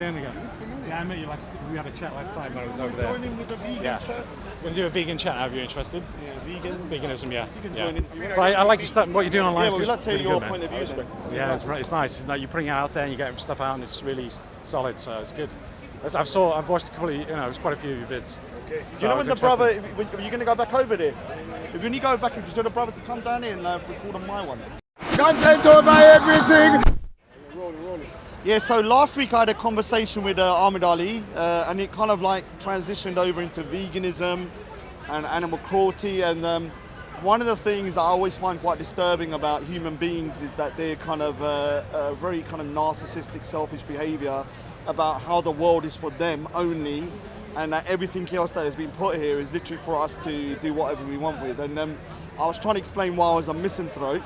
There we go. Yeah, I met you last. We had a chat last time when I was over there. Join in with the vegan chat. We're gonna do a vegan chat. Are you interested? Yeah, vegan. Veganism, yeah. You can yeah. join in if you want. But I like your stuff. What you're doing online. Yeah, well, is we'd like to hear really your good, point of man. view then. Yeah, it's nice. It's like you're putting it out there and you get stuff out, and it's really solid. So it's good. I've watched a couple of, it's quite a few of your vids. Okay. So You know I when was the interested. brother, are you going to go back over there? When you go back, you tell the brother to come down here and record on my one. Content over everything. Yeah, so last week I had a conversation with Ahmed Ali, and it kind of like transitioned over into veganism and animal cruelty. And one of the things I always find quite disturbing about human beings is that they're kind of very kind of narcissistic, selfish behavior about how the world is for them only, and that everything else that has been put here is literally for us to do whatever we want with. And I was trying to explain why I was a misanthrope.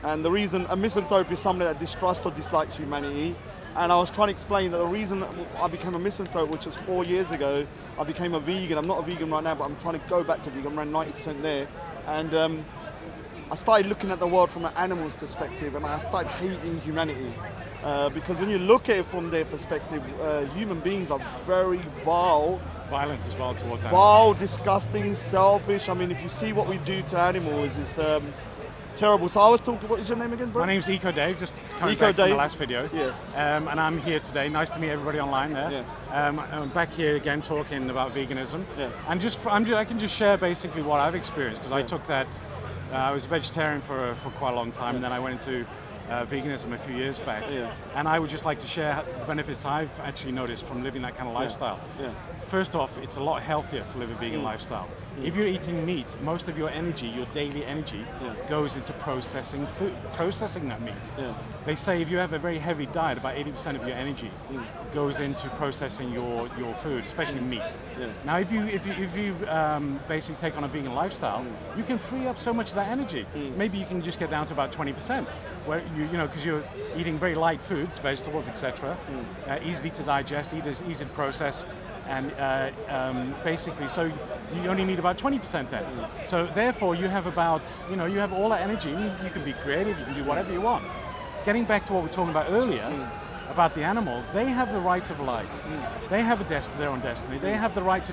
And the reason a misanthrope is somebody that distrusts or dislikes humanity. And I was trying to explain that the reason I became a misanthrope, which was 4 years ago, I became a vegan. I'm not a vegan right now, but I'm trying to go back to vegan. I'm around 90% there. And I started looking at the world from an animal's perspective, and I started hating humanity. Because when you look at it from their perspective, human beings are very vile. Violent as well towards animals. Vile, disgusting, selfish. I mean, if you see what we do to animals, it's terrible. So I was talking, what is your name again, bro? My name's Eco Dave, just coming Eco back from Dave. the last video. Yeah. And I'm here today. Nice to meet everybody online there. Yeah. I'm back here again talking about veganism. Yeah. And I can just share basically what I've experienced, because I took that, I was a vegetarian for quite a long time, and then I went into veganism a few years back. Yeah. And I would just like to share the benefits I've actually noticed from living that kind of lifestyle. Yeah. First off, it's a lot healthier to live a vegan lifestyle. If you're eating meat, most of your energy, your daily energy, goes into processing food, processing that meat. Yeah. They say if you have a very heavy diet, about 80% of your energy goes into processing your food, especially meat. Yeah. Now, if you basically take on a vegan lifestyle, you can free up so much of that energy. Maybe you can just get down to about 20%, where because you're eating very light foods, vegetables, etc., easily to digest, easy to process. And basically, so you only need about 20% then. So therefore, you have about, you have all that energy. You can be creative. You can do whatever you want. Getting back to what we were talking about earlier, about the animals, they have the right of life. They have their own destiny. They have the right to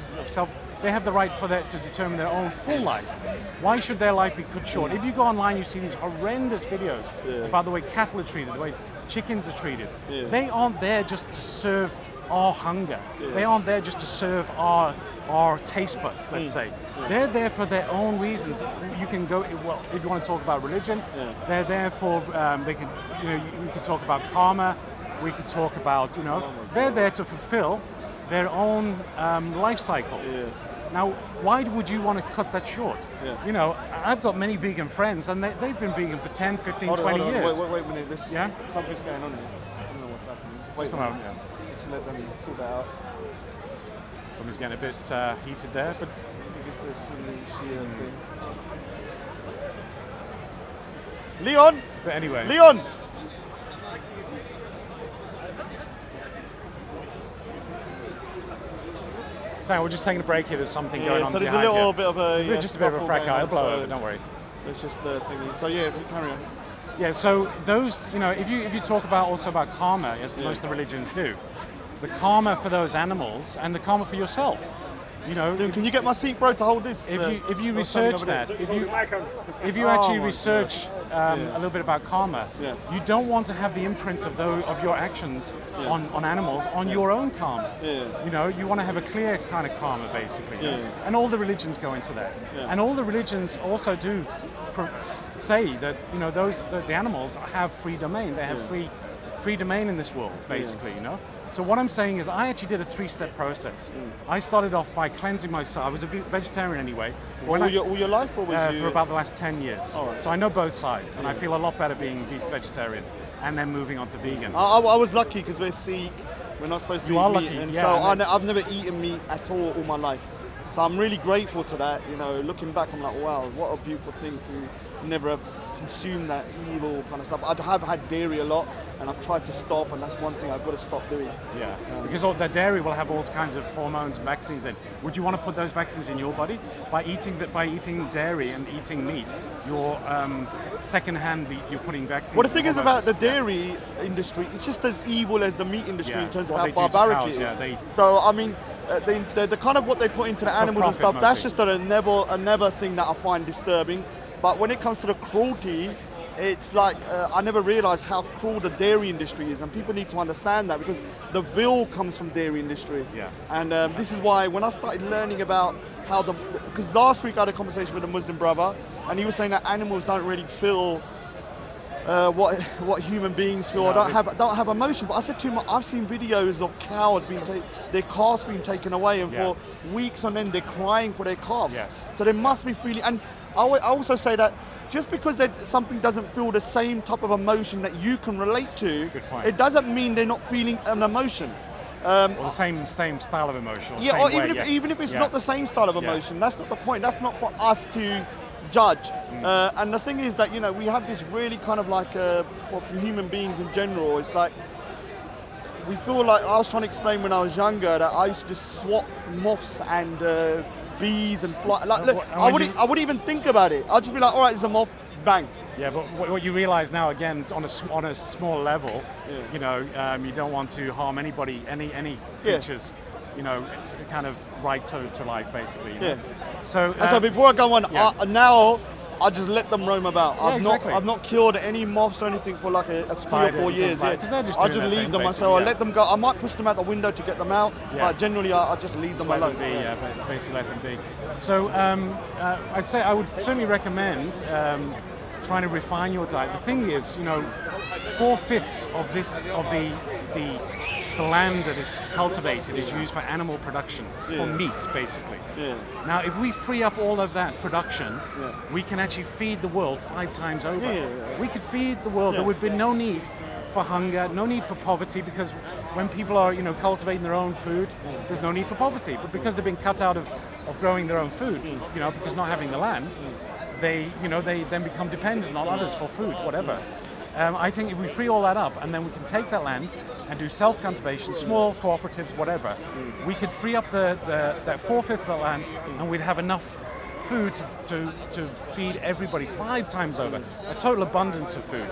They have the right to determine their own full life. Why should their life be cut short? If you go online, you see these horrendous videos about the way cattle are treated, the way chickens are treated. They aren't there just to serve our hunger. They aren't there just to serve our taste buds, let's say. They're there for their own reasons. You can go, well, if you want to talk about religion, they're there for, we could talk about karma, we could talk about, they're there to fulfill their own life cycle. Now, why would you want to cut that short? I've got many vegan friends, and they've been vegan for 10, 15, 20 years. Wait a minute. Something's going on here. I don't know what's happening. Just a moment, Just let them sort that out. Somebody's getting a bit heated there, but I think it's a Sunni Shia thing. Leon! but anyway. Leon! So we're just taking a break here. There's something going on so there's a behind little you. bit of a... Just a bit of a scuffle frack going out. on, It'll blow so over, don't worry. It's just a thingy. So yeah, if you carry on. Yeah, so those, if you talk also about karma, as most of the religions do, the karma for those animals and the karma for yourself. Dude, can you get my seat, bro, to hold this? If you research that, if you actually research a little bit about karma, you don't want to have the imprint of your actions on animals on your own karma. You want to have a clear kind of karma, basically. And all the religions go into that. And all the religions also do say that the animals have free domain. They have free domain in this world, basically. So what I'm saying is, I actually did a 3-step process. I started off by cleansing myself. I was a vegetarian anyway. All your life, or was you... For about the last 10 years. Right. So I know both sides, and I feel a lot better being vegetarian and then moving on to vegan. I was lucky because we're Sikh. We're not supposed to eat meat. Lucky, and yeah. So I've never eaten meat at all my life. So I'm really grateful to that. Looking back, I'm like, wow, what a beautiful thing to never have consume that evil kind of stuff. I have had dairy a lot, and I've tried to stop, and that's one thing I've got to stop doing. Yeah, because all the dairy will have all kinds of hormones and vaccines in. Would you want to put those vaccines in your body? By eating dairy and eating meat, you're secondhand, you're putting vaccines. Well, the thing is about the dairy industry, it's just as evil as the meat industry in terms of how barbaric it is. So, I mean, the kind of what they put into the animals and stuff, that's just a never thing that I find disturbing. But when it comes to the cruelty, it's like I never realised how cruel the dairy industry is, and people need to understand that, because the veal comes from dairy industry. Yeah. And this is why when I started learning about how because last week I had a conversation with a Muslim brother, and he was saying that animals don't really feel what human beings feel. Don't have emotion. But I said to him, I've seen videos of cows their calves being taken away, and for weeks on end they're crying for their calves. Yes. So they must be feeling. And I also say that just because something doesn't feel the same type of emotion that you can relate to, it doesn't mean they're not feeling an emotion. Or the same style of emotion. Yeah, or even if it's not the same style of emotion, that's not the point. That's not for us to judge. And the thing is that, you know, we have this really kind of like, for human beings in general, it's like, we feel like, I was trying to explain when I was younger that I used to just swat moths and bees and fly. Like, look, I wouldn't even think about it. I'd just be like, all right, it's a moth, bang. Yeah, but what you realise now, again, on a small level, you know, you don't want to harm anybody, any creatures, you know, kind of right to life, basically. You know? So before I go on, now I just let them roam about. Exactly. I've not killed any moths or anything for like 3 or 4 years. Like, they're just I just leave them. So I let them go. I might push them out the window to get them out, but generally I just leave them alone. But basically let them be. So I would certainly recommend trying to refine your diet. The thing is, you know, 4/5 of the land that is cultivated is used for animal production, for meat, basically. Now, if we free up all of that production, we can actually feed the world 5 times over. We could feed the world. There would be no need for hunger, no need for poverty, because when people are, you know, cultivating their own food, there's no need for poverty. But because they've been cut out of growing their own food, you know, because not having the land, they then become dependent on others for food, whatever. I think if we free all that up, and then we can take that land and do self-cultivation, small cooperatives, whatever, we could free up that 4/5 of that land, and we'd have enough food to feed everybody 5 times over. A total abundance of food,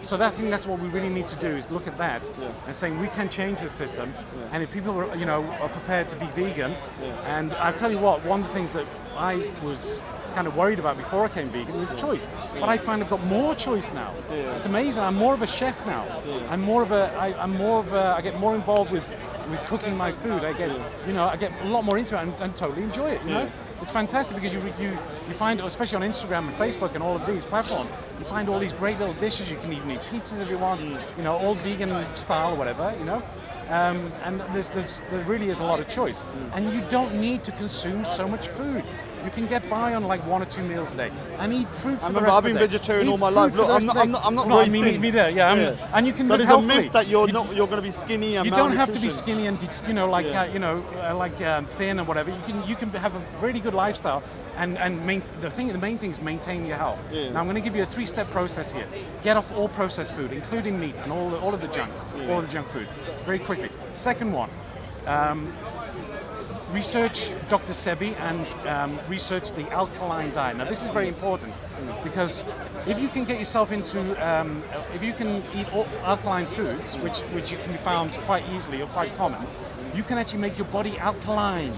so I think that's what we really need to do, is look at that and saying we can change the system, and if people are, you know, are prepared to be vegan, and I'll tell you what, one of the things that I was kind of worried about before I became vegan was choice, but I find I've got more choice now. It's amazing. I'm more of a chef now. I get more involved with cooking my food. I get a lot more into it and totally enjoy it. You know, it's fantastic because you find, especially on Instagram and Facebook and all of these platforms, you find all these great little dishes. You can even eat pizzas if you want. You know, all vegan style or whatever. You know. And there really is a lot of choice, and you don't need to consume so much food. You can get by on like 1 or 2 meals a day and eat fruit for the rest of the day. I've been vegetarian all my life. Look, I'm not very thin. Me there, and you can so live there's healthily. a myth that you're going to be skinny and you don't have to be skinny and thin and whatever. You can have a really good lifestyle, and the main thing is maintain your health. Now I'm going to give you a 3-step process here. Get off all processed food, including meat and all of the junk, all of the junk food, very quickly. Second one. Research Dr. Sebi and research the alkaline diet. Now this is very important because if you can get yourself into, if you can eat alkaline foods, which you can be found quite easily or quite common, you can actually make your body alkaline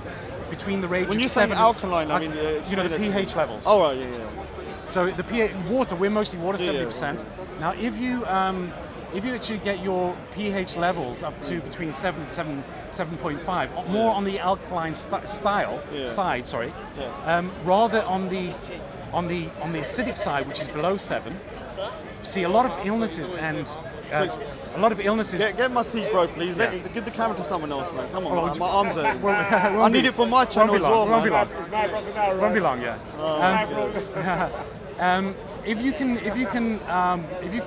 between the range when of you 7. say alkaline, I mean you know, the pH levels. Oh right, So the pH, water, we're mostly water, 70%. Now if you actually get your pH levels up to between 7 and 7.5, more on the alkaline side, rather on the acidic side, which is below 7, see a lot of illnesses and Get my seat, bro, please. Give the camera to someone else, man. Come on, my arms are. I need it for my channel as well. Won't be long, If you can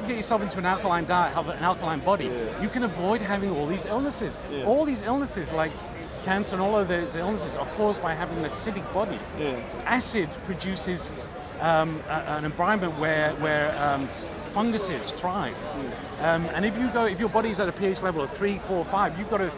get yourself into an alkaline diet, have an alkaline body, you can avoid having all these illnesses. All these illnesses like cancer and all of those illnesses are caused by having an acidic body. Acid produces an environment where funguses thrive. And if your body's at a pH level of 3, 4, 5, you've got to,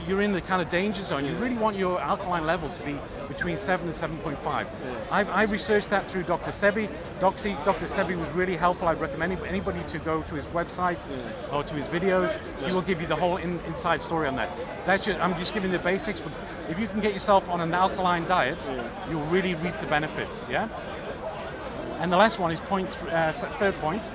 you're in the kind of danger zone. You really want your alkaline level to be between 7 and 7.5. I researched that through Dr. Sebi. Dr. Sebi was really helpful. I'd recommend anybody to go to his website or to his videos. He will give you the whole inside story on that. I'm just giving the basics, but if you can get yourself on an alkaline diet, you'll really reap the benefits, yeah? And the last one is third point,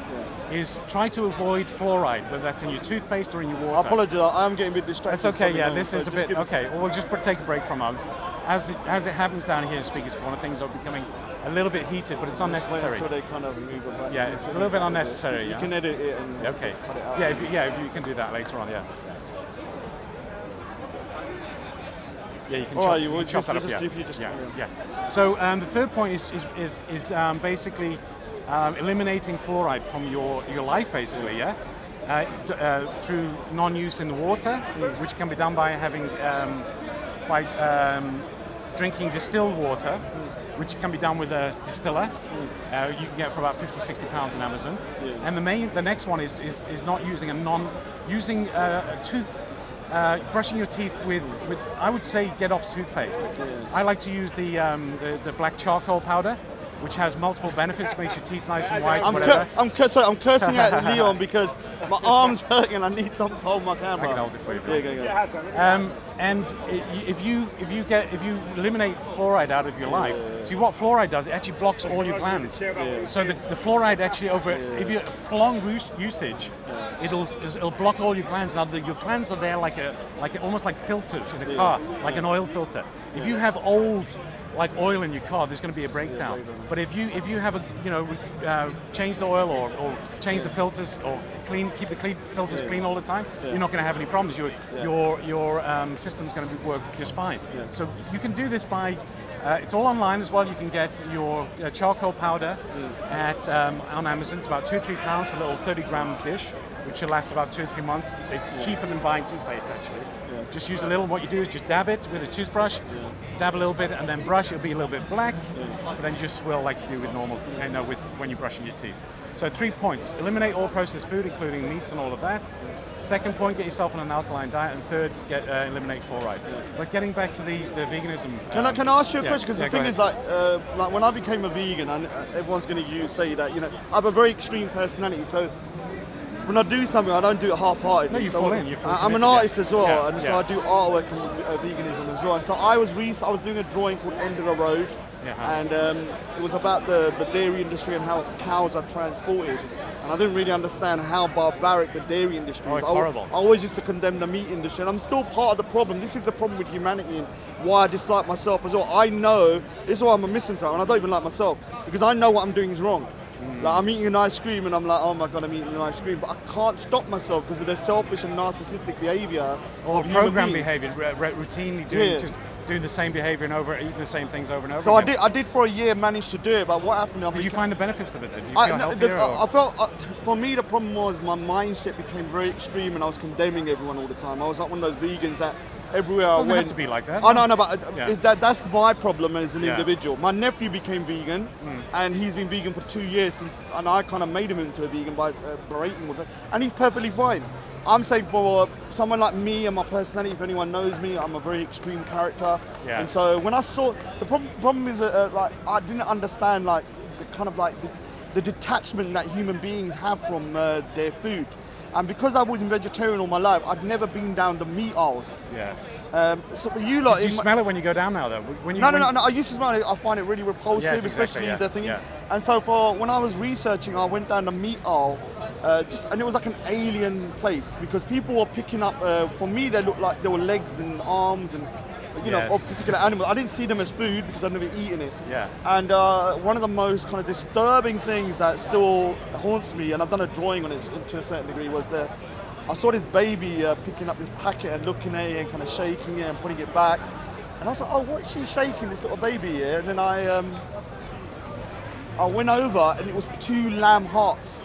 is try to avoid fluoride, whether that's in your toothpaste or in your water. I apologise, I'm getting a bit distracted. That's okay, yeah, this is a bit, okay, well, we'll just take a break for a moment. As it happens down here in Speaker's Corner, things are becoming a little bit heated, but it's unnecessary. Until they kind of move about. Yeah, it's a little bit unnecessary. You yeah? can edit it and okay. cut it out. Yeah, if you can do that later on, yeah. Yeah, you can chop that up. Yeah. So the third point is basically eliminating fluoride from your life, basically. Yeah. Through non-use in the water, which can be done by drinking distilled water, which can be done with a distiller. You can get for about 50-60 pounds on Amazon. And the next one is not using a tooth. Brushing your teeth with I would say get off toothpaste. I like to use the black charcoal powder, which has multiple benefits, makes your teeth nice and white. I'm cursing at Leon because my arm's hurting and I need something to hold my camera. I can hold it for you. Go. And if you eliminate fluoride out of your life, see what fluoride does, it actually blocks all your glands. So the fluoride actually if you prolong usage, it'll block all your glands. Now your glands are there almost like filters in a car, like an oil filter. If you have old like oil in your car, there's going to be a breakdown. But if you have change the oil or change the filters or keep the filters clean all the time, you're not going to have any problems. Your system's going to work just fine. So you can do this by. It's all online as well. You can get your charcoal powder on Amazon. It's about £2-3 for a little 30-gram dish, which will last about 2 or 3 months. So it's cheaper than buying toothpaste, actually. Just use a little. What you do is just dab it with a toothbrush, dab a little bit, and then brush. It'll be a little bit black, but then just swirl like you do with normal, when you're brushing your teeth. So 3 points: eliminate all processed food, including meats and all of that. Second point: get yourself on an alkaline diet, and third: eliminate fluoride. But getting back to the veganism. Can I ask you a question? Because the thing is, like when I became a vegan, and everyone's going to say that I have a very extreme personality, so. When I do something, I don't do it half-heartedly. No, you fall in. I'm an artist as well, and so I do artwork and veganism as well. And so I was doing a drawing called End of the Road, and it was about the dairy industry and how cows are transported. And I didn't really understand how barbaric the dairy industry is. It's horrible. I always used to condemn the meat industry, and I'm still part of the problem. This is the problem with humanity and why I dislike myself as well. I know, this is why I'm a misanthrope, and I don't even like myself, because I know what I'm doing is wrong. Like I'm eating an ice cream and I'm like, oh my God, I'm eating an ice cream, but I can't stop myself because of the selfish and narcissistic behaviour. Or program behaviour, routinely doing the same behaviour and eating the same things over and over. So again. I did for a year, managed to do it, but what happened? Did you find the benefits of it? Did you feel healthier? I felt, for me, the problem was my mindset became very extreme and I was condemning everyone all the time. I was like one of those vegans that everywhere I went. Doesn't have to be like that. I know, but that's my problem as an individual. My nephew became vegan, and he's been vegan for 2 years and I kind of made him into a vegan by berating him, and he's perfectly fine. I'm saying for someone like me and my personality, if anyone knows me, I'm a very extreme character. Yes. And so when I saw the problem is I didn't understand the detachment that human beings have from their food. And because I was vegetarian all my life, I'd never been down the meat aisles. Yes. So for you lot... Do you smell it when you go down now, though? No. I used to smell it. I find it really repulsive, especially the thing. Yeah. And so when I was researching, I went down the meat aisle, and it was like an alien place because people were picking up... for me, they looked like there were legs and arms and... of particular animals. I didn't see them as food because I'd never eaten it. Yeah. And one of the most kind of disturbing things that still haunts me, and I've done a drawing on it to a certain degree, was that I saw this baby picking up this packet and looking at it and kind of shaking it and putting it back. And I was like, oh, what's she shaking, this little baby here? And then I went over and it was 2 lamb hearts.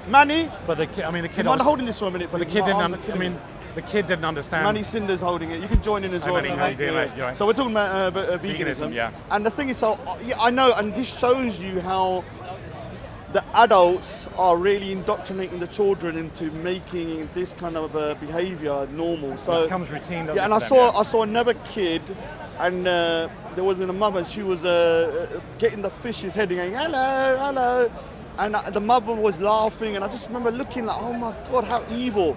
Manny? But the kid... I'm holding this for a minute. But the kid didn't... the kid didn't understand. Manny Cinder's holding it. You can join in as Hi, well. Manny, how you doing, mate? You all right? So we're talking about veganism. Yeah. And the thing is, so yeah, I know, and this shows you how the adults are really indoctrinating the children into making this kind of behaviour normal. So It becomes routine, doesn't yeah, it, and for them, I saw another kid, and there was a mother, and she was getting the fish's head and going, hello, hello. And the mother was laughing, and I just remember looking like, oh my God, how evil.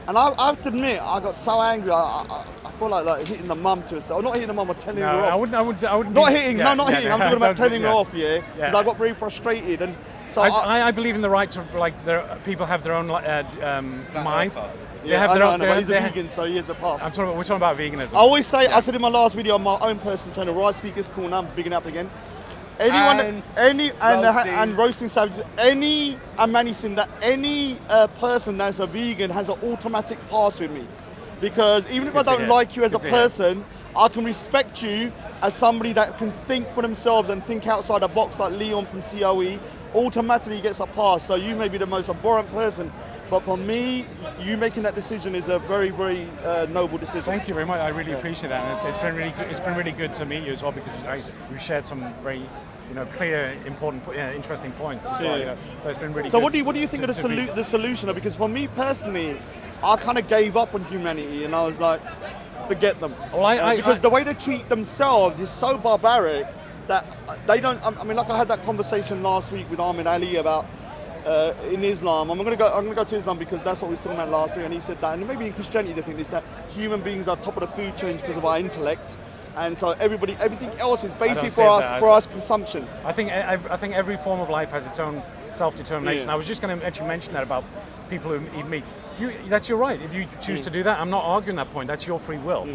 And I have to admit, I got so angry, I felt like hitting the mum to herself. Not hitting the mum, or telling her off. I wouldn't. Not hitting, yeah, not yeah, hitting. no, I'm talking about don't- telling her off, because Yeah. I got very frustrated. And so I believe in the right to, like, people have their own mind. They have I their know, own. but he's a vegan, so he has a pass. We're talking about veganism. I always say, I said in my last video on my own personal channel, Right Speakers Corner, I'm bigging up again. Anyone, and roasting savages, and Manny saying that any person that's a vegan has an automatic pass with me, because even if I good to don't hear. like you as a Good to hear. person, I can respect you as somebody that can think for themselves and think outside the box, like Leon from COE. Automatically gets a pass. So you may be the most abhorrent person, but for me, you making that decision is a very, very noble decision. Thank you very much. I really appreciate that, and it's been really good. It's been really good to meet you as well, because we've shared some very, clear, important, interesting points as well. Yeah. So it's been really. So good what do you think to- of to be- the solution? Because for me personally, I kind of gave up on humanity, and I was like, forget them. Well, because the way they treat themselves is so barbaric that they don't. I mean, like I had that conversation last week with Ahmed Ali about in Islam. I'm gonna go to Islam because that's what we were talking about last week, and he said that. And maybe in Christianity they think this, that human beings are top of the food chain because of our intellect. And so everything else is basically say that. for us consumption. I think every form of life has its own self-determination. Yeah. I was just going to actually mention that about people who eat meat. That's your right. If you choose to do that, I'm not arguing that point. That's your free will.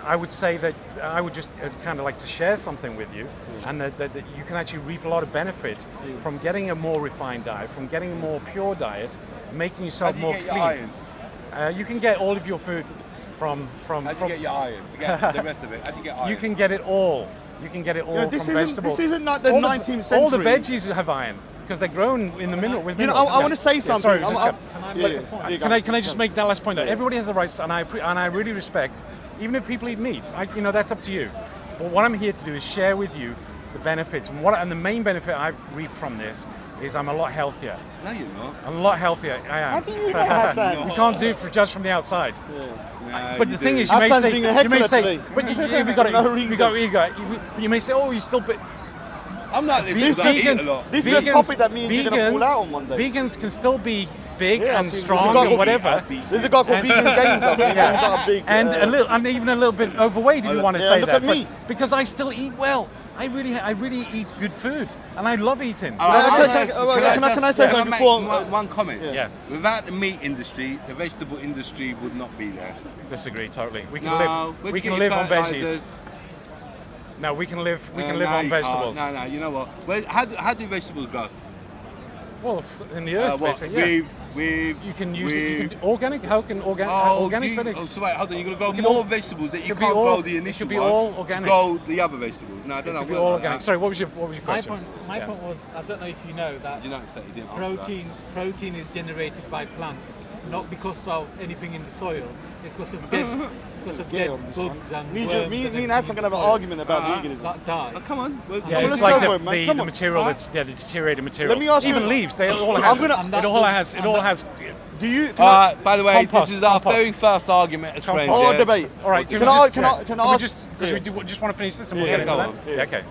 I would say that I would just kind of like to share something with you, and that you can actually reap a lot of benefit from getting a more refined diet, from getting a more pure diet, making yourself more clean. You can get all of your food from. How do you get your iron? Forget the rest of it. How do you get iron? You can get it all. You can get it all This from vegetables. This isn't like the All 19th century. All the veggies have iron because they're grown in the middle. With minerals. I want to say something. Sorry, Can can I just make that last point? Though? Everybody has the rights, and I really respect. Even if people eat meat, that's up to you. But what I'm here to do is share with you the benefits, and the main benefit I've reaped from this is I'm a lot healthier. No, you're not. I'm a lot healthier. I am. How do you know, Hasan? You can't do it just from the outside. No, But the thing is, you may Hasan's say, being a heckler today. but we got it. No We reason. got it. You may say, oh, you still. I'm not listening because I eat a lot. This is a topic that me and you are going to pull out on Monday. Vegans can still be big Yeah, and I've seen- strong there's a guy and called- whatever. There's a guy called Vegan Gains. I think. Yeah. He's like a big, And even a little bit overweight if you want to yeah, say look that. at me. But because I still eat well. I really eat good food, and I love eating. Can I say something make before? one comment? Yeah. Without the meat industry, the vegetable industry would not be there. Disagree totally. We can No, live. where'd We you can get live your on veggies. fertilizers? No, we can live. We can No, live on you can't. vegetables. No, you know what? How do vegetables go? Well, in the earth, basically. Yeah. You can use it. You can, organic. How can organic veggies? So wait, hold on. You're gonna grow It could more all- vegetables that you could be can't all- grow the it initial could be one all to organic. grow the other vegetables. No, I don't know. Could be about all that. organic. Sorry, what was your My question? point was, I don't know if you know that Did you notice that you didn't answer that? protein is generated by plants, not because of anything in the soil. It's because of dead bugs and Me worms and Hasan are going to have an argument about veganism. that die. Oh, come on. Well, Yeah, Well, it's let's like go for it, man. the Come on. material Alright. that's the deteriorated material. Let me ask you- Even leaves, they all I'm has. gonna- It all has. Do you? By the way, Compost, this is our compost. very first argument as friends. Oh, yeah? debate. All right. Can I ask? Because we just want to finish this and we'll Yeah, get into go that. on. Yeah. Okay.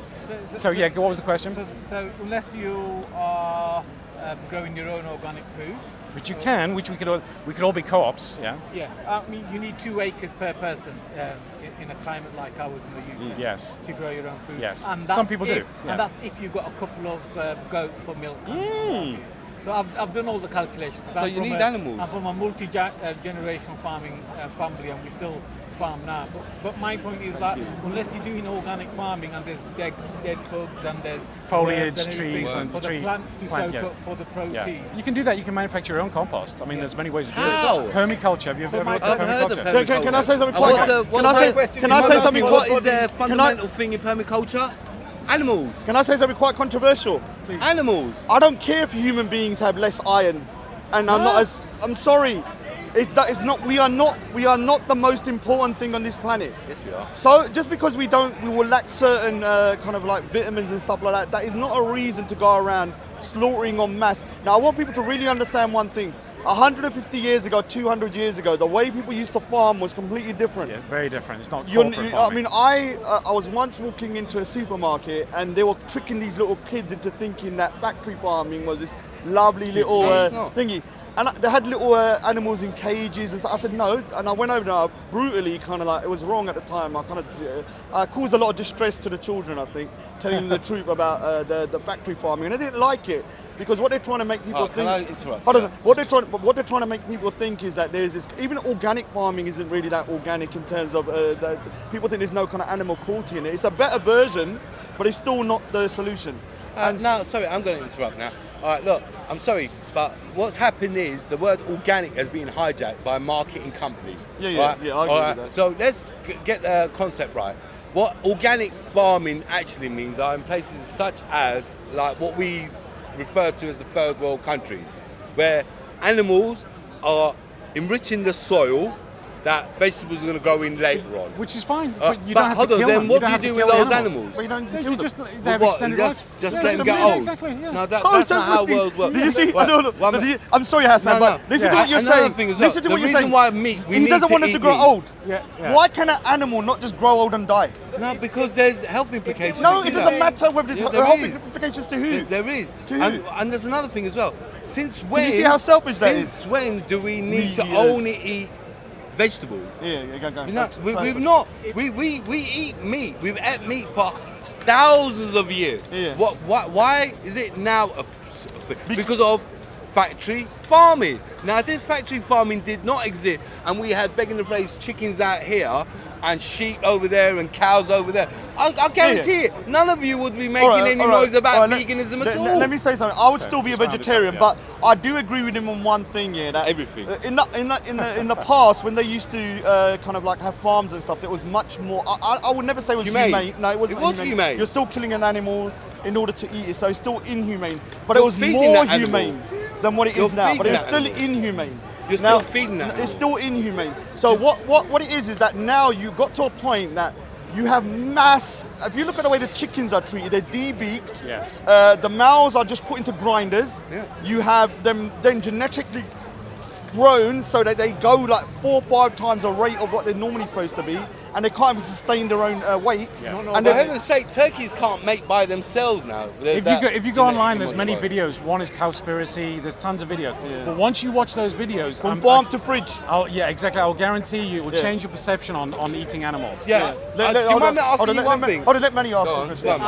So yeah, what was the question? So unless you are growing your own organic food, Which you can, which we could all be co-ops. Yeah. yeah, I mean you need 2 acres per person in a climate like ours in the UK. Yes. To grow your own food. Yes. And Some that's people if- do, yeah. And that's if you've got a couple of goats for milk. So I've done all the calculations. So I'm you from need animals? I'm from a multi-generational farming family, and we still farm now. But my point is that unless you're doing organic farming and there's dead bugs and there's Foliage, worms everything, trees and for the tree- plants to plant, soak yeah. up for the protein. Yeah. You can do that. You can manufacture your own compost. I mean, there's many ways to do How? it. Permaculture. Have you ever looked at I've heard of permaculture? Can I say something And what's quite? the- Can what's I the- say? Can I say something? What is the Can I? fundamental thing in permaculture? Animals. Can I say something quite controversial? Animals. I don't care if human beings have less iron, and I'm not as. I'm sorry. It's not. We are not the most important thing on this planet. Yes, we are. So just because we will lack certain kind of like vitamins and stuff like that. That is not a reason to go around slaughtering en masse. Now I want people to really understand one thing. 150 years ago, 200 years ago, the way people used to farm was completely different. Yeah, it's very different. It's not corporate I farming. mean, I was once walking into a supermarket and they were tricking these little kids into thinking that factory farming was this lovely little it's not. thingy. And they had little animals in cages and stuff. I said no, and I went over there brutally, kind of like, it was wrong at the time. I kind of caused a lot of distress to the children, I think, telling them the truth about the factory farming. And they didn't like it because what they're trying to make people think. Can I interrupt? Hold on. What they're trying to make people think is that there's this. Even organic farming isn't really that organic in terms of people think there's no kind of animal cruelty in it. It's a better version, but it's still not the solution. No, sorry, I'm going to interrupt now. All right, look, I'm sorry, but what's happened is the word organic has been hijacked by marketing companies. Yeah, all yeah, right? yeah, I All agree right, with that. so let's get the concept right. What organic farming actually means are in places such as like what we refer to as the third world country, where animals are enriching the soil that vegetables are going to grow in later on. Which is fine, but you but don't have hold to on, kill then them. what You do don't you have do to with kill those the animals? But you don't need to No, kill you them. just they have What, extended just lives. let them get yeah, old? Exactly. Yeah. No, Oh, that's not how worlds work. Did you see? Right, I don't know. one But minute. I'm sorry, Hassan, No, but no. listen to Yeah. what you're Another saying. thing as well, Listen to the what you're reason saying. why we he need doesn't to want it to eat grow meat. old. Yeah. Why can an animal not just grow old and die? No, because there's health implications. No, to it that. doesn't matter whether there's Yeah, there health is. implications to who. There is. To who? And there's another thing as well. Since when? see how selfish that Since is? when do we need to Yes. only eat vegetables? Yeah, go. You know, we've not. We eat meat. We've ate meat for thousands of years. Yeah. Why is it now? Because of factory farming. Now, if factory farming did not exist, and we had, begging the phrase, chickens out here and sheep over there and cows over there, I guarantee it, none of you would be making any noise about veganism at all. Let me say something. I would still be a vegetarian, yeah. but I do agree with him on one thing. Yeah, that Everything. In the past, when they used to kind of like have farms and stuff, there was much more. I would never say it was Humane. humane. No, it wasn't. It was humane. You're still killing an animal in order to eat it, so it's still inhumane. But it You're was feeding more that animal. humane than what it You're is now. But feeding it's that still animal. inhumane. You're Now, still feeding that It's still inhumane. So what it is that now you got to a point that you have mass. If you look at the way the chickens are treated, they're de-beaked. Yes. The males are just put into grinders. Yeah. You have them then genetically grown so that they go like 4 or 5 times the rate of what they're normally supposed to be, and they can't even sustain their own weight. Yeah. No, And And for then, heaven's sake, turkeys can't make by themselves now. If you go online, there's many videos. One is Cowspiracy. There's tons of videos. But once you watch those videos, from farm to fridge. yeah, exactly. I'll guarantee you, it will Yeah. change your perception on eating animals. Yeah. Do you mind me asking you one thing? Let Manny ask Go a on, question. go on.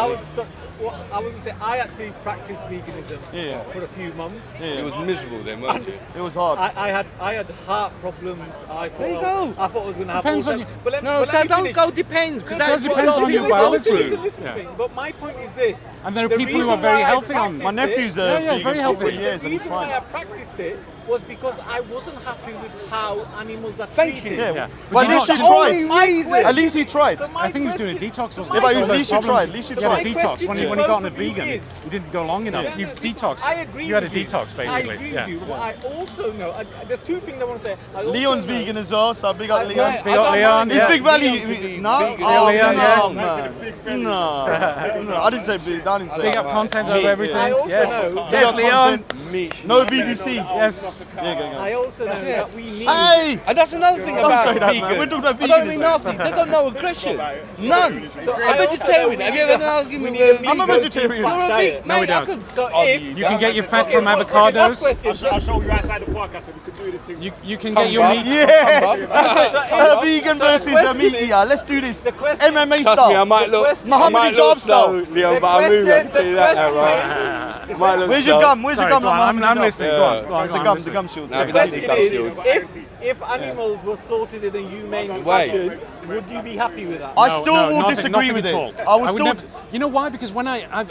I would say I actually practiced veganism Yeah. for a few months. It was miserable then, wasn't it? It was hard. I had heart problems. I thought There you go. I thought I was going to have. Depends all on them. you. But let- No, but so let me don't finish. go depends, because that's It what a depends lot of on your people go biology. through. Listen to me. But my point is this. And there are The people who reason are very why I healthy on. practiced My nephew's it- a Yeah, vegan very for healthy. 4 years The and he's reason why I fine. practiced it was because I wasn't happy with how animals are Thank you. treated. Yeah. Yeah. Well, But at least you you know- tried. Only reason. At least he tried. So my I think he was doing a question- detox, so wasn't my he? Yeah, but All at those least you problems. tried, at least you He had a tried. My detox question when to he got on a both of you vegan. is- He didn't go long enough. Yeah. You detox. I agree You had a with you. detox, basically. I agree Yeah. with you. But I also know there's two things I want to say. I also Leon's know- vegan as well, so big up I- Leon. yeah, Big up Leon, He's yeah. Big Valley. Leon could be No, vegan. oh, Leon, no, yeah. man. No, I didn't say big. I didn't say Big that. up content Me. over everything. I also Yes. know- Yes, Big up Leon. content. Meat. No BBC. Yes. Yeah, go. I also know that we need. Hey! And that's another thing Don't about say that, vegan. man. We're talking about I don't mean veganism. nasty. They got no aggression. None. So A I also vegetarian. know Have we you need ever a- argued we with need a me? I'm a vegan vegetarian. You're a diet. vegan. No, we Mate, I don't. could So argue if- You can get your fat Okay, from last avocados. question. I'll show you outside the podcast and we can do this thing. You can Come, get your bruv. meat. Yeah! So A vegan so versus the a question meat is- eater. Let's do this. The question- MMA Trust style. me, I might look, question- I might Muhammad look Hijab slow, style. Leon, The but I'm moving. question- Tell you that now, the right? Might look Where's your slow. gum? Where's your Sorry, gum? go on, I'm Muhammad Hijab? listening. Go on, go on, The I'm gum, the listening. gum shield. No, Yeah. but The that's question the gum is, shield. if animals were slaughtered in a humane Wait. fashion, would you be happy with that? I No, still no, will nothing- disagree nothing with at it. all. I will would still. never, you know why? Because when I've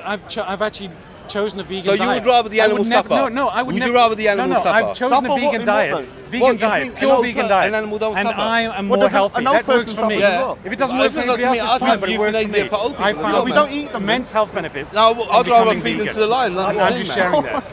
actually chosen a vegan So you diet. would rather the I would animal never- suffer? No, I would Would never. you rather the animal no, suffer? I've chosen Suffer a what- vegan in diet. what though? Vegan What, you diet, think pure pure vegan per- diet. an animal don't and suffer? I am What more does a- healthy. another That works person for me. suffer as well? If it doesn't Well, work for if it's up anybody to else, me, it's I'd fine, have but it works for euthanasia me. for old people I as found well, We man. don't eat them. immense health benefits. No, from I'd rather becoming feed them vegan. to the lion than I'm the just man. sharing that.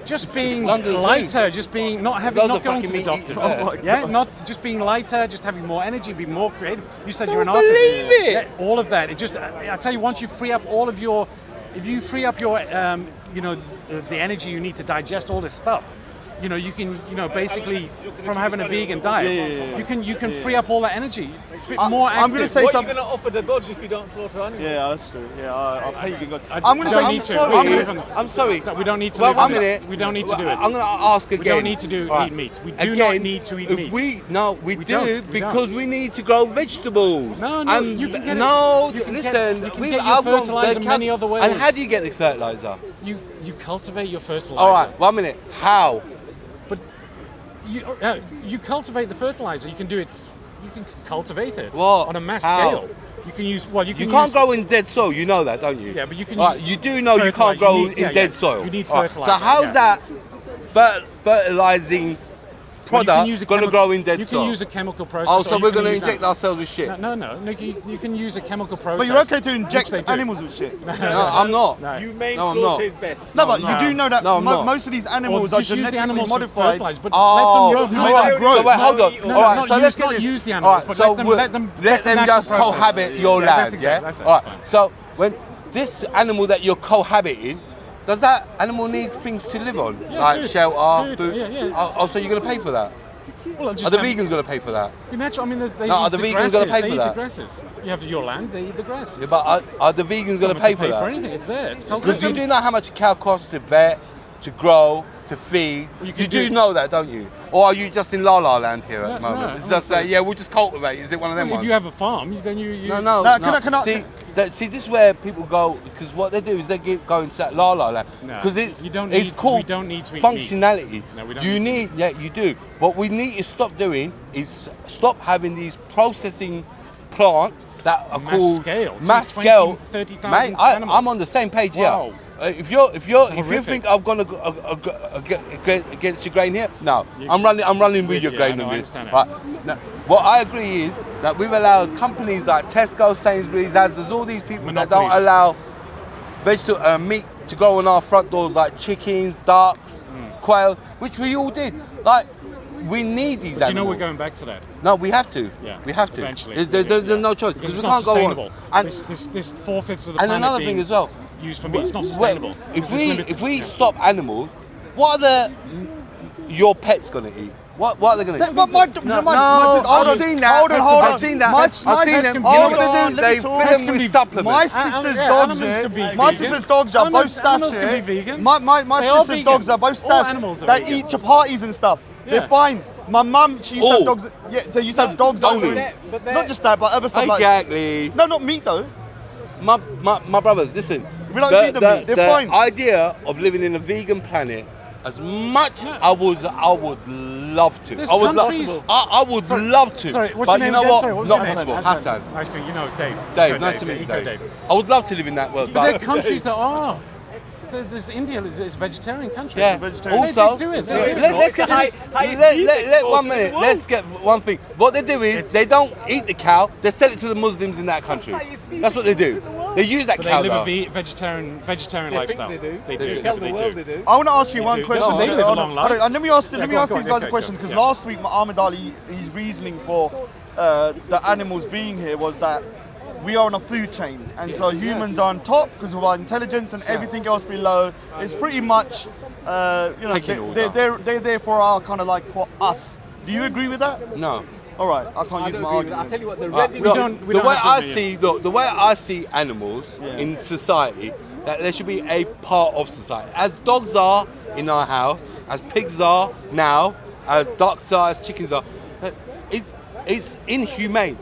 just being London Zoo. lighter, just being not Loads of going to fucking the meat doctors. eaters. Yeah, not just being lighter, just having more energy, be more creative. You said you're an Don't artist. believe it. Yeah, all of that. It just, I tell you, once you free up all of your, if you free up your, the energy you need to digest all this stuff. You can, basically from having a vegan diet, you can free up all that energy. A bit more active. I'm going to say What are you something. going to offer the gods if you don't slaughter animals? Yeah, that's true. Yeah, I'll pay you good. I I'm going to don't say need to. sorry. I'm sorry. We don't need to. Well, live 1 on this. minute. We don't need to do it. I'm going to ask again. We don't need to All right. eat meat. We do Again, not need to eat if meat. We We do don't. because we need to grow vegetables. No, And you can get it. no, You can listen. you can we've- get your I've got fertilizer many other ways. And how do you get the fertilizer? You cultivate your fertilizer. All right, 1 minute. How? But you cultivate the fertilizer. You can do it. You can cultivate it What? on a mass How? scale. You can use. Well, you can. You can't use, grow in dead soil. You know that, don't you? Yeah, but you can All right, use you do know you can't fertilizer. grow You need- in dead soil. You need All right, fertilizer. So how's yeah. that fertilizing Well, you can product use a going to chemi- grow in dead You soil? can use a chemical process. Oh, or so you we're can going to use inject that. ourselves with shit? No. You can use a chemical process. But you're okay to which inject they do. animals with shit. No, I'm not. No. Humane No, I'm slaughter not. is best. No, but no. you do know that No, I'm not. most of these Or animals are just use the genetically animals for modified. fertilizer, but Oh, let them no, grow. let them grow. So wait, hold on. No, All right, not so use- let's get not this. use the All animals, right, but so let them let that's them the natural just process. cohabit your Yeah, land, that's exactly- yeah? that's All right. fine. So when this animal that you're cohabiting, does that animal need things to live on, Yeah, like food. shelter, Food, food? yeah. Oh, so you're going to pay for that? Well, just Are the have- vegans going to pay for that? Be natural. I mean, they No, eat are the the vegans grasses. gonna pay They for eat that? the grasses. You have your land. They eat the grass. Yeah, but are the vegans going to pay for for that? anything. It's there. It's Because cultivated. you do know how much a cow costs to vet, to grow, to feed. You You, can do do- know that, don't you? Or are you just in La La Land here at the No, moment? no, It's just like, yeah, we'll just cultivate. Is it one of them If ones? you have a farm, then you No. No, can I- See, this is where people go, because what they do is they go into that La La Land. No, Because it's, you don't it's need- called we don't need to eat functionality. No, we don't you need to. yeah, you do. What we need to stop doing is stop having these processing plants that are Mass called scale, to mass 20, scale. 30,000 Mate, animals. I'm on the same page Wow. here. If you horrific. think I'm gonna go against your grain here, no, I'm running with your you, grain I know, on I this. understand Right. Now, what I agree is that we've allowed companies like Tesco, Sainsbury's, Asda's, all these people that don't Monopolies. allow vegetable meat to go on our front doors, like chickens, ducks, quail, which we all did. Like, we need these Do you know animals. we're going back to that? No, we have to. Yeah, We have to. eventually. There's Yeah. no choice Because because it's we not can't go on. sustainable. And This 4/5 of the and planet another being thing as well. used for meat, it's not Well, sustainable. If Because we it's limited. Yeah. stop animals, what are your pets gonna eat? What are they gonna eat? I've seen that. Hold on. I've seen that. My I've seen pets them. can You be- know hold what they on, do? let They me fill talk. them Pets can with be- supplements. My sister's yeah, dogs, animals yeah, can be my vegan. sister's dogs are both staffed Animals can here. be vegan. My They are sister's vegan. dogs are both All staffed. animals are They vegan. eat chapatis and stuff. Yeah. They're fine. My mum, she used to Oh. have dogs. Yeah, they used to have dogs Only. only. But they're- Not just that, but other stuff like. Exactly. No, not meat though. My brothers, listen. We don't feed them meat. They're the fine. idea of living in a vegan planet, as much I would love to. There's I would countries- I would love to. Sorry, what's but your name you know again? what? Sorry, what was Not your name? possible. Hasan. Hassan. Nice to meet you. No, Dave. Dave, Eco nice to meet you, Eco Dave. I would love to live in that world. But there are countries that are. There's India is a vegetarian country. Yeah. vegetarian. Also, They do it. yeah, They do it. let's get this. Let 1 minute. Let's get one thing. What they do is they don't eat the cow. They sell it to the Muslims in that country. That's what they do. They use that But cow. they live though. a vegetarian lifestyle. They do. They They do. tell They the world do. they do. I want to ask you one do. question. No, they live a long life. Hold on, let me ask Yeah, these go on, guys go, a go, question go. because Yeah. last week Muhammad Ali, his reasoning for the animals being here was that we are on a food chain, and so humans are on top because of our intelligence, and everything else below is pretty much, Taking order. they're there for our kind of like for us. Do you agree with that? No. All right, I can't I use don't my agree with that. I'll argument. tell you what, the Right, red look, don't- we the don't way have I to, see the way I see animals in society, that there should be a part of society. As dogs are in our house, as pigs are now, as ducks are, as chickens are, it's inhumane.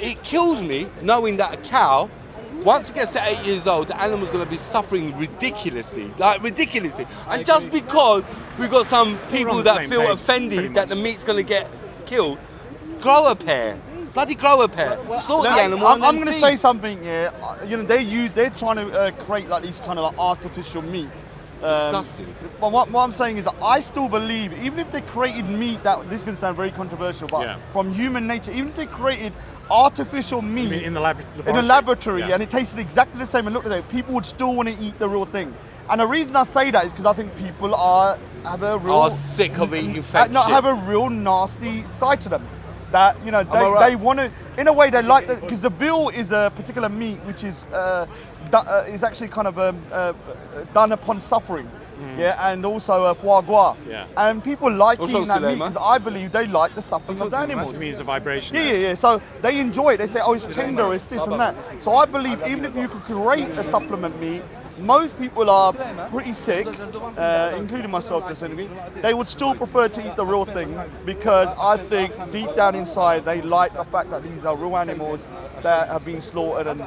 It kills me knowing that a cow, once it gets to 8 years old, the animal's going to be suffering ridiculously. And just because we've got some people the that same feel page, offended pretty that the much. meat's going to get killed, grow a pair. Bloody grow a pair. Slaughter the Look, animal. I'm and then going to feed. say something. Yeah, they're trying to create like these kind of like artificial meat. Disgusting. But what I'm saying is that I still believe, even if they created meat, that this is going to sound very controversial, but Yeah. from human nature, even if they created artificial meat I mean, in the laboratory. in a laboratory Yeah. and it tasted exactly the same and looked the same, people would still want to eat the real thing. And the reason I say that is because I think people have a real sick of eating fake not shit. have a real nasty side to them. That you know I right? they want to, in a way they like that, because the veal is a particular meat which is actually kind of done upon suffering. Yeah, and also foie gras. Yeah. And people like What's eating wrong, that meat Suleiman? because I believe they like the suffering of the animals. To me, it's a vibration. Yeah. So they enjoy it. They say, oh, it's tender, it's this and that. So I believe even if you could create a supplement meat, most people are pretty sick, including myself to some degree. They would still prefer to eat the real thing because I think deep down inside they like the fact that these are real animals that have been slaughtered and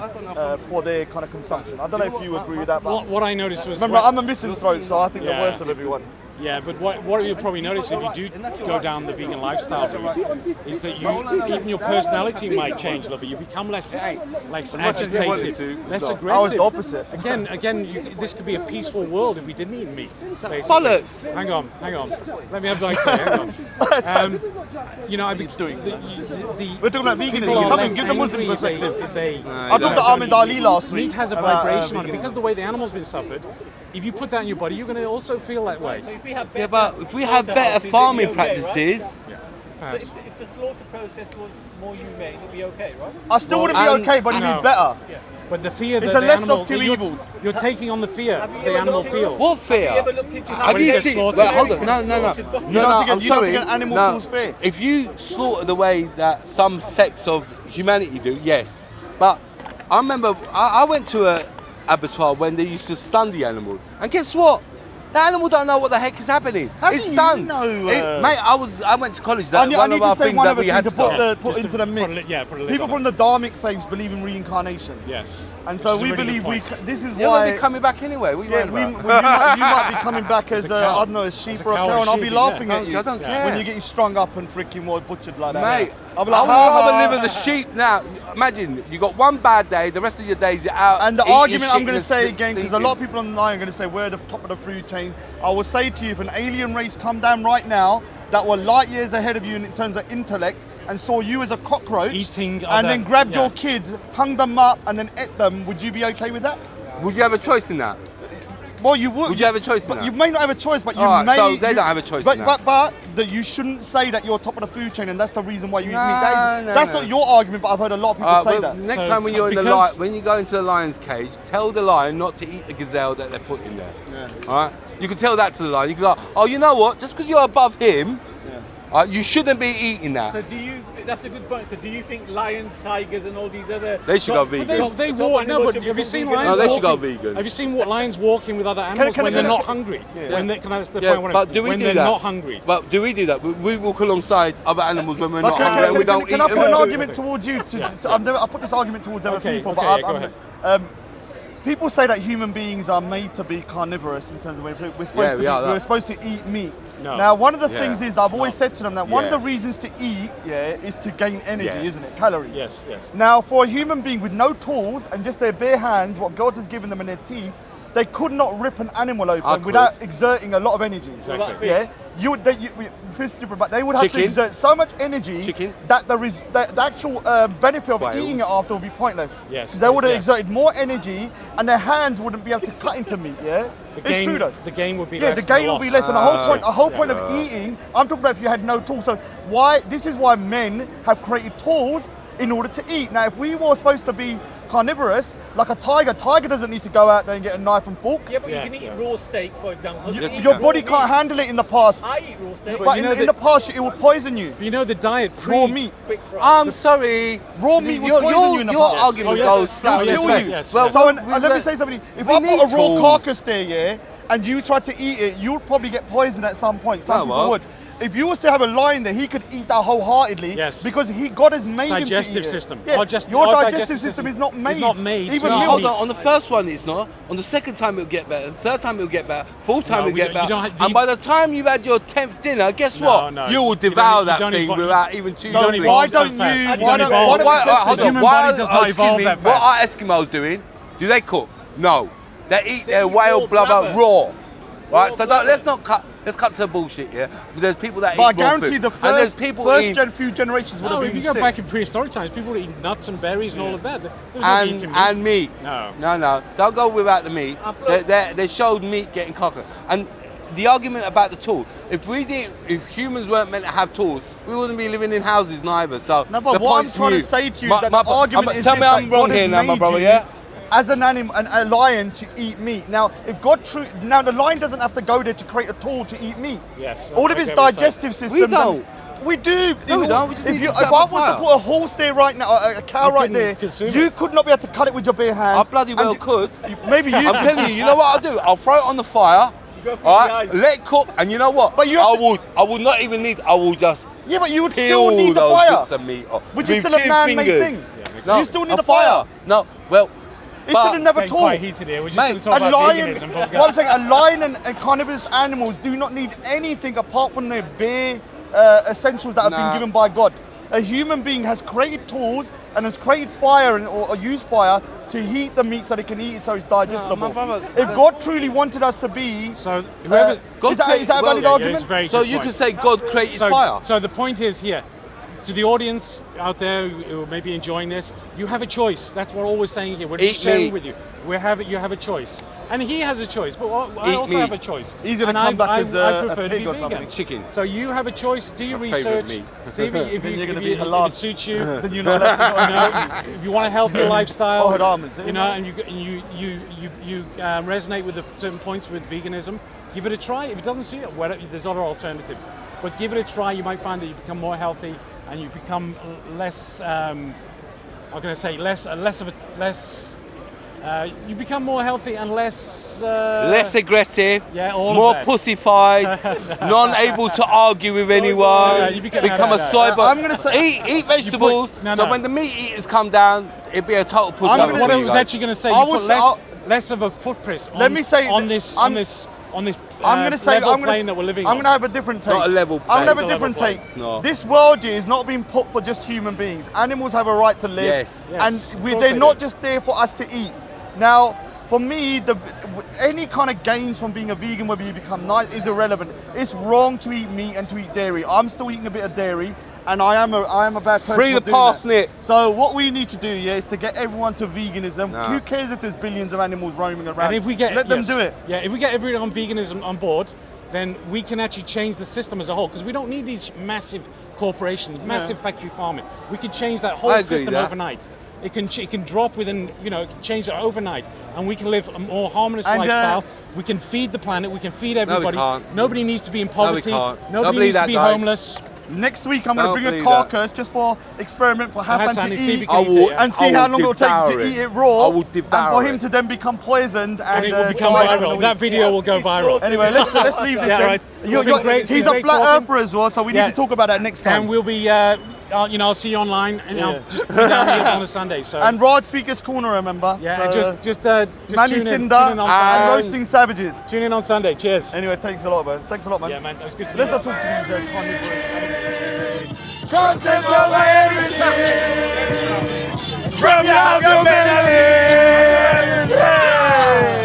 for their kind of consumption. I don't know if you agree with that, but What I noticed was... remember, I'm a misanthrope, so I think the Yeah. worst of everyone. Yeah, but what you'll probably notice if you do go down the vegan lifestyle route is that even your personality might change a little bit. You become less agitated, less aggressive. I was the opposite. Again, this could be a peaceful world if we didn't eat meat. Basically. Bollocks. Hang on. Let me have what I say. Hang on. I be doing We're talking about veganism. Come and give the Muslim perspective. I talked to don't Ahmed eat Ali meat. last week. Meat has a about, vibration on it veganism. because of the way the animal's been suffered. If you put that in your body, you're going to also feel that way. So if we have Yeah, but if we have better farming practices, Perhaps. So if the slaughter process was more humane, it'd be okay, right? I still wouldn't be and- okay, but it'd No. be better. But the fear It's that a the lesser animal, of two you're- evils. You're taking on the fear Have you the ever animal looked into- feels. what fear? Have you ever looked into how Have When it you gets seen? slaughtered, Wait, hold on. everything No. slaughtered? No, don't think I'm you don't sorry. think an animal No. feels fear? If you slaughter the way that some sects of humanity do, yes. But I remember I went to a abattoir when they used to stun the animal, and guess what? The animal don't know what the heck is happening. How It's do you stunned. know, Mate, I went to college. I That's need, one I of need our to say things one that other we thing had to to go. put Just into to the mix. put a lid People on from it. the Dharmic faiths believe in reincarnation. Yes. And so Which is we a really good believe point. this is You're why. gonna be coming back anyway. What are you Yeah, worrying about? you might be coming back as a cow. I don't know, a sheep As a or a cow cow, or and I'll be sheep, laughing yeah. at you I don't care. when you get strung up and freaking more butchered like that. Mate, I'll be I like, would "Ha, rather ha, live as a sheep now. Imagine you got one bad day, the rest of your days you're out. And the eating argument shit I'm going to and say again, because a sleeping. lot of people online are going to say we're the top of the food chain. I will say to you, if an alien race come down right now that were light years ahead of you in terms of intellect and saw you as a cockroach, Eating and other- then grabbed yeah. your kids, hung them up, and then ate them, would you be okay with that? Would you have a choice in that? Well, you would. Would you have a choice in But that? you may not have a choice, but you Alright, may. so they you- don't have a choice But in that. but that you shouldn't say that you're top of the food chain, and that's the reason why you eat meat. No, That's no. not your argument, but I've heard a lot of people say Well, that. next So, time when you're in the because- when you go into the lion's cage, tell the lion not to eat the gazelle that they put in there. All right, you can tell that to the lion. You can go, oh, you know what? Just because you're above him, you shouldn't be eating that. So do you? That's a good point. So do you think lions, tigers, and all these other They should go top- vegan. They top walk. No, animals but should have you become seen vegan? lions? No, they should go walking- vegan. Have you seen what lions walking with other animals can I- when they're can I- not hungry? When they, can I, that's the Yeah, point I wanna- but do we when do they're that? not hungry. But do we do that? We walk alongside other animals when we're But not hungry and we don't can eat I put them. an argument towards you? I put this argument towards other Okay, people, okay, but yeah, go ahead. People say that human beings are made to be carnivorous in terms of we're supposed Yeah, to we are that. we're supposed to eat meat. No. Now, one of the Yeah. things is I've always said to them that one of Yeah. the reasons to eat, is to gain energy, Yeah. isn't it? Calories. Yes, yes. Now, for a human being with no tools and just their bare hands, what God has given them in their teeth, they could not rip an animal I open could. without exerting a lot of energy. Exactly. Yeah, fish is different, but they would have Chicken. to exert so much energy Chicken. that the actual benefit of Whales. eating it after would be pointless. Yes, 'Cause they would have yes. exerted more energy, and their hands wouldn't be able to cut into meat. Yeah, it's true though. The game would be Yeah, less. the game will be loss. less, and the whole point of eating. I'm talking about if you had no tools. So this is why men have created tools in order to eat. Now, if we were supposed to be carnivorous, like a tiger doesn't need to go out there and get a knife and fork. Yeah, but Yeah, you can eat yeah. raw steak, for example. Yes, you Your can. body can't handle it in the past, I eat raw steak. but you know in that- the past it will poison you. But you know the diet Raw meat. Quick fry. I'm sorry. Raw meat would poison you in the your past. argument Oh, yes. goes Oh, flat on yes, its kill way. you. Yes, Well, yes. So, we- and let me say something. If we I put need a raw tools. carcass there, and you tried to eat it, you'd probably get poisoned at some point. Some No, people well. would. If you was to have a lion there, he could eat that wholeheartedly. Yes. Because God has made him to eat Digestive it. system. Yeah. Our Your our digestive system is not made. not made Even to No, eat milk. hold meat. on. On the first one, it's not. On the second time, it'll get better. Third time, it'll get better. Fourth time, No, it'll we get don't- you better. don't have the- And by the time you've had your 10th dinner, guess No, what? no. You will You don't- devour you that don't thing evolve- without even two you don't droppings. evolve Why so don't fast. you- You why don't don't- evolve why so don't- fast. hold The on. human Why body does not excuse evolve me, that What fast. are Eskimos doing? Do they cook? No. They eat their eat whale raw blubber blubber. raw. Right, so let's not cut. Let's cut to the bullshit, yeah? There's people that But I eat raw guarantee food. the And there's first, people first eat, gen few generations would No, have if been you go sick. back in prehistoric times, people would eat nuts and berries and all of that. There was no eating meat. and meat. No. No, don't go without the meat. They showed meat getting cooked. And the argument about the tools, if humans weren't meant to have tools, we wouldn't be living in houses neither. So No, but the what I'm point's trying to mute. say to you is that the argument is tell this, me that I'm wrong God has here now, my made brother, you yeah? as an animal, a lion to eat meat. Now, if God now the lion doesn't have to go there to create a tool to eat meat. Yes, All of I his get what you're saying. digestive systems. We don't. We do. No, we don't. We just need to If set I up a was to fire. put a horse there right now, a cow You right couldn't there, consume you it. could not be able to cut it with your bare hands. I bloody well And could. Maybe you. I'm telling you, you know what I'll do? I'll throw it on the fire. go through All the right, eyes. let it cook, and you know what? But you have I would not even need. I will just Yeah, but you would peel still need the those fire. bits of meat off. Which is with still a two man-made fingers. thing. No, You still need a a fire. No, well, It's but- still another Getting tool. quite heated here. We're just Mate, going to talk A about lion, veganism. But what I'm saying, a lion and carnivorous animals do not need anything apart from their bare essentials that have been Nah. given by God. A human being has created tools and has created fire or used fire to heat the meat so they can eat it so it's digestible. my brother- If God truly wanted us to be, So whoever, God is that a created- valid well, yeah, argument? it's a very so good you point. can say God created so, fire. So the point is here, to the audience out there who may be enjoying this, you have a choice. That's what we're always saying here. We're just Eat sharing meat. with you. You have a choice, and he has a choice. But I Eat also meat. have a choice. He's gonna And come back as I a prefer to pig be or vegan. something. Chicken. So you have a choice. Do your My favourite research. meat. See if Then you're gonna if be if halal. it suits you. then you're not allowed to You know, if you want a healthier lifestyle, Oh, haram, is it? you know, and you resonate with the certain points with veganism, give it a try. If it doesn't suit it, there's other alternatives. But give it a try. You might find that you become more healthy and you become less. I'm going to say less of a less. You become more healthy and less. Less aggressive, Yeah, all of more that. pussified, non-able to argue with anyone, Yeah, you become- become no, a no. cyber. I'm gonna say- eat vegetables. No, so no. when the meat eaters come down, it'd be a total pussy. I'm gonna- What I for you was guys. actually going to say, I you was- put less of a footprint on, Let me say on that this I'm going to say level I'm plane gonna, that we're living I'm on. going to have a different take. Not a level I'm going to have plane. a It's a different level take. plane. No. This world here is not being put for just human beings. Animals have a right to live, Yes. Yes, and of course they're they not do. just there for us to eat. Now, for me, any kind of gains from being a vegan, whether you become nice, is irrelevant. It's wrong to eat meat and to eat dairy. I'm still eating a bit of dairy, and I am a bad person. Free for the doing that. parsnip. So what we need to do, is to get everyone to veganism. Nah. Who cares if there's billions of animals roaming around? And if we get let them yes. do it. Yeah, if we get everyone on veganism on board, then we can actually change the system as a whole because we don't need these massive corporations, massive factory farming. We could change that whole I agree system with that. overnight. It can drop within, it can change it overnight, and we can live a more harmonious And, lifestyle. We can feed the planet. We can feed everybody. can't. Nobody needs to be in poverty. can't. Nobody Don't believe needs to that, be guys. homeless. Next week, I'm going to Don't bring a believe carcass just for experiment for Hasan Hassan, to and see if he eat can eat it, yeah. and see I how will long it'll take devour to it. eat it raw. I will and devour for him it. to then become poisoned And and it will become die viral. within a That week. video will go viral. Anyway, let's leave this Yeah, then. right. It's been great. It's He's been a great flat talking. earther as well, so we need Yeah. to talk about that next time. And we'll be, I'll see you online, and I'll just be down here on a Sunday. So And Raj Speaker's Corner, remember? yeah, So, and just tune Manny in, Cinder tune in on and Sunday. Roasting Savages. Tune in on Sunday. Cheers. Anyway, thanks a lot, man. Thanks a lot, man. Yeah, man, that was good to meet Let's you. not talk to you, Jeff. Content over everything. From now to Behaviour.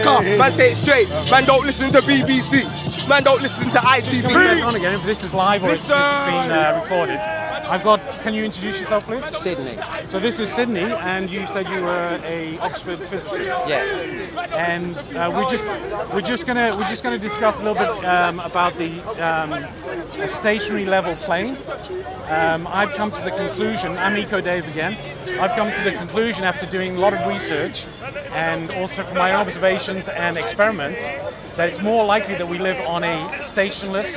Come, man, say it straight. Man, don't listen to BBC. Man, don't listen to ITV. Coming on again, if this is live or it's been recorded. I've got. Can you introduce yourself, please? Sydney. So this is Sydney, and you said you were a Oxford physicist. Yeah. And we're just gonna discuss a little bit about the a stationary level plane. I've come to the conclusion. I'm Eco Dave again. I've come to the conclusion after doing a lot of research and also from my observations and experiments that it's more likely that we live on a stationless